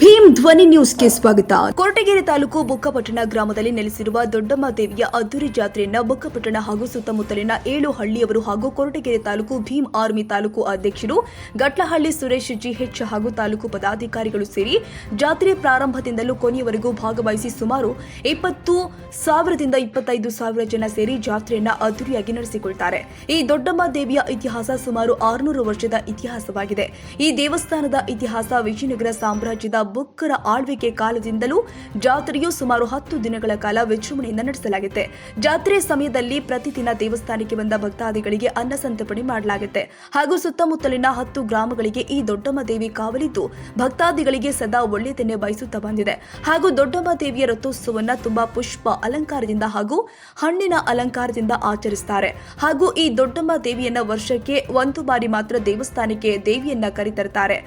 ಭೀಮ್ ಧ್ವನಿ ನ್ಯೂಸ್ಗೆ ಸ್ವಾಗತ. ಕೊರಟಗೆರೆ ತಾಲೂಕು ಬುಕ್ಕಪಟ್ಟಣ ಗ್ರಾಮದಲ್ಲಿ ನೆಲೆಸಿರುವ ದೊಡ್ಡಮ್ಮ ದೇವಿಯ ಅದ್ದೂರಿ ಜಾತ್ರೆಯನ್ನ ಬುಕ್ಕಪಟ್ಟಣ ಹಾಗೂ ಸುತ್ತಮುತ್ತಲಿನ 7 ಹಳ್ಳಿಯವರು ಹಾಗೂ ಕೊರಟಗೆರೆ ತಾಲೂಕು ಭೀಮ್ ಆರ್ಮಿ ತಾಲೂಕು ಅಧ್ಯಕ್ಷರು ಗಟ್ಲಹಳ್ಳಿ ಸುರೇಶ್ ಜಿಎಚ್ ಹಾಗೂ ತಾಲೂಕು ಪದಾಧಿಕಾರಿಗಳು ಸೇರಿ ಜಾತ್ರೆ ಪ್ರಾರಂಭದಿಂದಲೂ ಕೊನೆಯವರೆಗೂ ಭಾಗವಹಿಸಿ ಸುಮಾರು 20,000ರಿಂದ 25,000 ಜನ ಸೇರಿ ಜಾತ್ರೆಯನ್ನ ಅದ್ದೂರಿಯಾಗಿ ನಡೆಸಿಕೊಳ್ತಾರೆ. ಈ ದೊಡ್ಡಮ್ಮ ದೇವಿಯ ಇತಿಹಾಸ ಸುಮಾರು 600 ವರ್ಷದ ಇತಿಹಾಸವಾಗಿದೆ. ಈ ದೇವಸ್ಥಾನದ ಇತಿಹಾಸ ವಿಜಯನಗರ ಸಾಮ್ರಾಜ್ಯದ ಬುಕ್ಕರ ಆಳ್ವಿಕೆ ಕಾಲದಿಂದಲೂ ಜಾತ್ರೆಯು ಸುಮಾರು 10 ದಿನಗಳ ಕಾಲ ವಿಜೃಂಭಣೆಯಿಂದ ನಡೆಸಲಾಗುತ್ತೆ. ಜಾತ್ರೆ ಸಮಯದಲ್ಲಿ ಪ್ರತಿದಿನ ದೇವಸ್ಥಾನಕ್ಕೆ ಬಂದ ಭಕ್ತಾದಿಗಳಿಗೆ ಅನ್ನ ಸಂತರ್ಪಣೆ ಮಾಡಲಾಗುತ್ತೆ ಹಾಗೂ ಸುತ್ತಮುತ್ತಲಿನ 10 ಗ್ರಾಮಗಳಿಗೆ ಈ ದೊಡ್ಡಮ್ಮ ದೇವಿ ಕಾವಲಿದ್ದು ಭಕ್ತಾದಿಗಳಿಗೆ ಸದಾ ಒಳ್ಳೆಯದನ್ನೇ ಬಯಸುತ್ತಾ ಬಂದಿದೆ. ಹಾಗೂ ದೊಡ್ಡಮ್ಮ ದೇವಿಯ ರಥೋತ್ಸವವನ್ನು ತುಂಬಾ ಪುಷ್ಪ ಅಲಂಕಾರದಿಂದ ಹಾಗೂ ಹಣ್ಣಿನ ಅಲಂಕಾರದಿಂದ ಆಚರಿಸುತ್ತಾರೆ. ಹಾಗೂ ಈ ದೊಡ್ಡಮ್ಮ ದೇವಿಯನ್ನ ವರ್ಷಕ್ಕೆ 1 ಬಾರಿ ಮಾತ್ರ ದೇವಸ್ಥಾನಕ್ಕೆ ದೇವಿಯನ್ನ ಕರೆತರುತ್ತಾರೆ.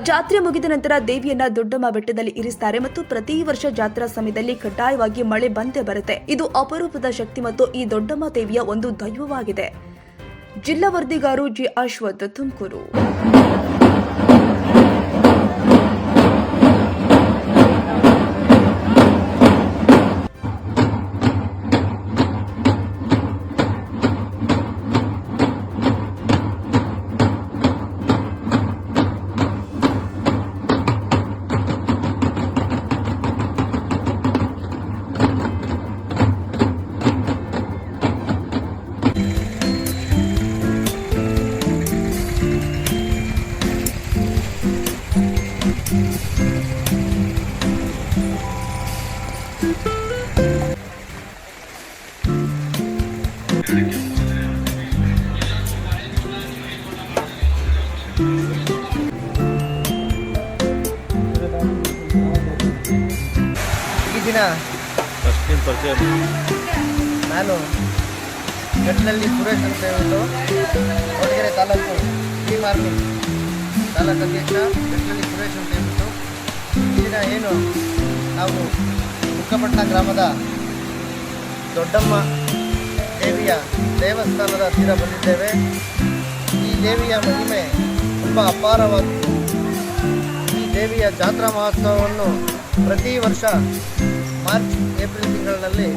ಜಾತ್ರೆ ಮುಗಿದ ನಂತರ ದೇವಿಯನ್ನ ದೊಡ್ಡಮ್ಮ ಬೆಟ್ಟದಲ್ಲಿ ಇರಿಸುತ್ತಾರೆ ಮತ್ತು ಪ್ರತಿ ವರ್ಷ ಜಾತ್ರಾ ಸಮಯದಲ್ಲಿ ಕಡ್ಡಾಯವಾಗಿ ಮಳೆ ಬಂದೇ ಬರುತ್ತೆ. ಇದು ಅಪರೂಪದ ಶಕ್ತಿ ಮತ್ತು ಈ ದೊಡ್ಡಮ್ಮ ದೇವಿಯ ಒಂದು ದೈವವಾಗಿದೆ. ಜಿಲ್ಲಾ ವರದಿಗಾರರು ಜಿ ಅಶ್ವಥ್, ತುಮಕೂರು. ಈ ದಿನ ನಾನು ಗಟ್ಲಹಳ್ಳಿ ಸುರೇಶ್ ಅಂತ ಹೇಳ್ಬಿಟ್ಟು ಕೊರಟಗೆರೆ ತಾಲೂಕು ಭೀಮ್ ಆರ್ಮಿ ತಾಲೂಕು ಅಧ್ಯಕ್ಷ ಗಟ್ಲಹಳ್ಳಿ ಸುರೇಶ್ ಅಂತ ಹೇಳ್ಬಿಟ್ಟು ಈ ದಿನ ಏನು ನಾವು ಬುಕ್ಕಪಟ್ಟಣ ಗ್ರಾಮದ ದೊಡ್ಡಮ್ಮ ದೇವಿಯ ದೇವಸ್ಥಾನದ ಹತ್ತಿರ ಬಂದಿದ್ದೇವೆ. ಈ ದೇವಿಯ ಮಹಿಮೆ ತುಂಬ ಅಪಾರವಾದ್ದು. ಈ ದೇವಿಯ ಜಾತ್ರಾ ಮಹೋತ್ಸವವನ್ನು ಪ್ರತಿ ವರ್ಷ ಮಾರ್ಚ್ ಏಪ್ರಿಲ್ ತಿಂಗಳಿನಲ್ಲಿ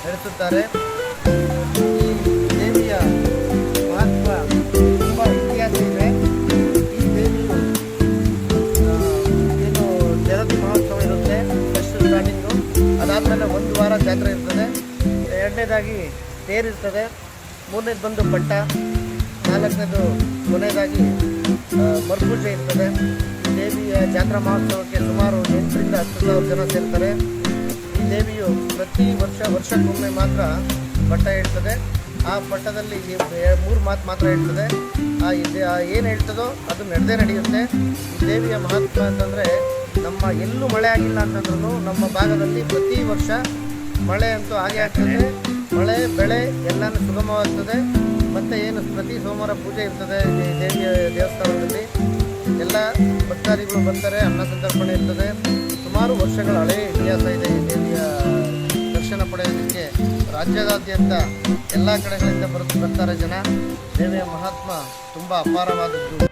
ನಡೆಸುತ್ತಾರೆ. ಈ ದೇವಿಯ ಮಹತ್ವ ತುಂಬ ಇತಿಹಾಸ ಇದೆ. ಈ ದೇವಿಯು ಏನು ಜಯಂತಿ ಮಹೋತ್ಸವ ಇರುತ್ತೆ, ಫಸ್ಟ್ ಸ್ಟಾರ್ಟಿಂಗು, ಅದಾದಮೇಲೆ 1 ವಾರ ಜಾತ್ರೆ ಇರ್ತದೆ. 2ನೇದಾಗಿ ತೇರಿರ್ತದೆ, 3ನೇದು ಬಂದು ಪಟ್ಟ, 4ನೇದು ಕೊನೆಯದಾಗಿ ಮರುಪೂಜೆ ಇರ್ತದೆ. ದೇವಿಯ ಜಾತ್ರಾ ಮಹೋತ್ಸವಕ್ಕೆ ಸುಮಾರು 8,000ರಿಂದ 10,000 ಜನ ಸೇರ್ತಾರೆ. ಈ ದೇವಿಯು ಪ್ರತಿ ವರ್ಷಕ್ಕೊಮ್ಮೆ ಮಾತ್ರ ಪಟ್ಟ ಹೇಳ್ತದೆ. ಆ ಪಟ್ಟದಲ್ಲಿ 3 ಮಾತು ಮಾತ್ರ ಹೇಳ್ತದೆ. ಏನು ಹೇಳ್ತದೋ ಅದು ನಡೆಯುತ್ತೆ. ಈ ದೇವಿಯ ಮಹತ್ವ ಅಂತಂದರೆ ನಮ್ಮ ಎಲ್ಲೂ ಮಳೆ ಆಗಿಲ್ಲ ಅಂತಂದ್ರೂ ನಮ್ಮ ಭಾಗದಲ್ಲಿ ಪ್ರತಿ ವರ್ಷ ಮಳೆ ಅಂತೂ ಹಾಗೆ ಆಗ್ತದೆ. ಮಳೆ ಬೆಳೆ ಎಲ್ಲನೂ ಸುಗಮವಾಗ್ತದೆ. ಮತ್ತು ಏನು ಪ್ರತಿ ಸೋಮವಾರ ಪೂಜೆ ಇರ್ತದೆ ದೇವಿಯ ದೇವಸ್ಥಾನದಲ್ಲಿ. ಎಲ್ಲ ಭಕ್ತಾದಿಗಳು ಬರ್ತಾರೆ, ಅನ್ನ ಸಂತರ್ಪಣೆ ಇರ್ತದೆ. ಸುಮಾರು ವರ್ಷಗಳ ಹಳೆಯ ಇತಿಹಾಸ ಇದೆ ಈ ದೇವಿಯ ದರ್ಶನ ಪಡೆಯೋದಕ್ಕೆ. ರಾಜ್ಯದಾದ್ಯಂತ ಎಲ್ಲ ಕಡೆಗಳಿಂದ ಬರ್ತಾರೆ ಜನ. ದೇವಿಯ ಮಹಾತ್ಮ ತುಂಬ ಅಪಾರವಾದದ್ದು.